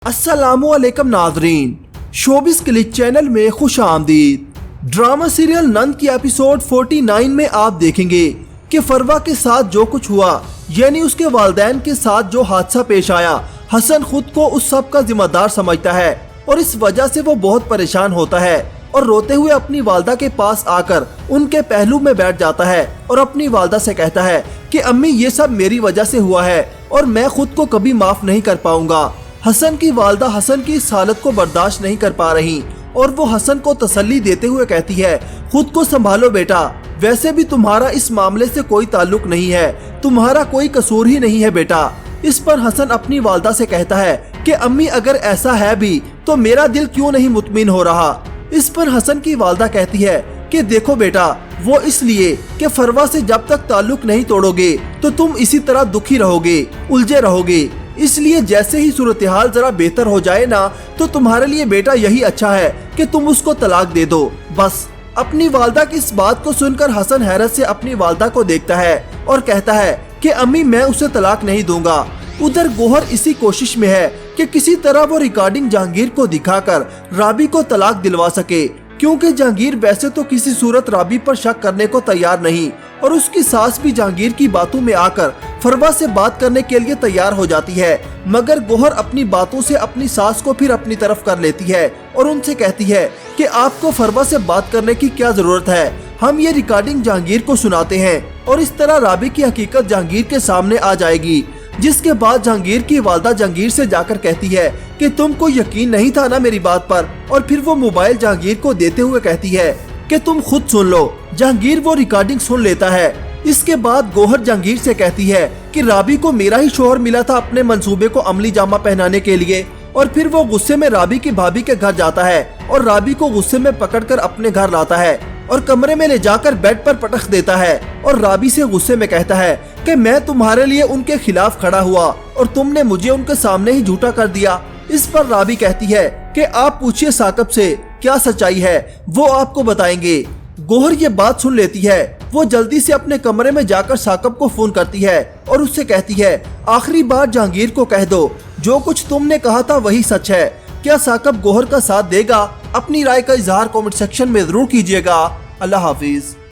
अस्सलामुअलैकुम नाज़रीन, showbiz click channel में खुश आमदीद। ड्रामा सीरियल नंद की एपिसोड 49 में आप देखेंगे कि फरवा के साथ जो कुछ हुआ, यानी उसके वालिदैन के साथ जो हादसा पेश आया, हसन खुद को उस सब का जिम्मेदार समझता है और इस वजह से वो बहुत परेशान होता है और रोते हुए अपनी वालदा के पास आकर उनके पहलू में बैठ जाता है और अपनी वालदा से कहता है कि अम्मी, ये सब मेरी वजह से हुआ है और मैं खुद को कभी माफ नहीं कर पाऊंगा। हसन की वालदा हसन की इस हालत को बर्दाश्त नहीं कर पा रही और वो हसन को तसल्ली देते हुए कहती है, खुद को संभालो बेटा, वैसे भी तुम्हारा इस मामले से कोई ताल्लुक नहीं है, तुम्हारा कोई कसूर ही नहीं है बेटा। इस पर हसन अपनी वालदा से कहता है कि अम्मी, अगर ऐसा है भी तो मेरा दिल क्यों नहीं मुतमिन हो रहा। इस पर हसन की वालदा कहती है कि देखो बेटा, वो इसलिए कि फरवा से जब तक ताल्लुक नहीं तोड़ोगे तो तुम इसी तरह दुखी रहोगे, उलझे रहोगे, इसलिए जैसे ही सूरत-ए-हाल जरा बेहतर हो जाए ना, तो तुम्हारे लिए बेटा यही अच्छा है कि तुम उसको तलाक दे दो बस। अपनी वालदा की इस बात को सुनकर हसन हैरत से अपनी वालदा को देखता है और कहता है कि अम्मी, मैं उसे तलाक नहीं दूंगा। उधर गोहर इसी कोशिश में है कि किसी तरह वो रिकॉर्डिंग जहांगीर को दिखाकर राबी को तलाक दिलवा सके, क्योंकि जहांगीर वैसे तो किसी सूरत राबी पर शक करने को तैयार नहीं और उसकी सास भी जहांगीर की बातों में आकर फरवा से बात करने के लिए तैयार हो जाती है, मगर गोहर अपनी बातों से अपनी सास को फिर अपनी तरफ कर लेती है और उनसे कहती है कि आपको फरवा से बात करने की क्या जरूरत है, हम ये रिकॉर्डिंग जहांगीर को सुनाते हैं और इस तरह राबी की हकीकत जहांगीर के सामने आ जाएगी। जिसके बाद जहांगीर की वालदा जहांगीर से जाकर कहती है कि तुमको यकीन नहीं था ना मेरी बात पर, और फिर वो मोबाइल जहांगीर को देते हुए कहती है कि तुम खुद सुन लो। जहांगीर वो रिकॉर्डिंग सुन लेता है। इसके बाद गोहर जहांगीर से कहती है कि राबी को मेरा ही शोहर मिला था अपने मंसूबे को अमली जामा पहनाने के लिए, और फिर वो गुस्से में राबी की भाभी के घर जाता है और राबी को गुस्से में पकड़कर अपने घर लाता है और कमरे में ले जाकर बेड पर पटक देता है और राबी से गुस्से में कहता है कि मैं तुम्हारे लिए उनके खिलाफ खड़ा हुआ और तुमने मुझे उनके सामने ही झूठा कर दिया। इस पर राबी कहती है कि आप पूछिए साकब से क्या सच्चाई है, वो आपको बताएंगे। गोहर ये बात सुन लेती है। वो जल्दी से अपने कमरे में जाकर साकब को फोन करती है और उससे कहती है, आखिरी बार जहांगीर को कह दो जो कुछ तुमने कहा था वही सच है। क्या साकब गोहर का साथ देगा? अपनी राय का इजहार कमेंट सेक्शन में जरूर कीजिएगा। अल्लाह हाफिज।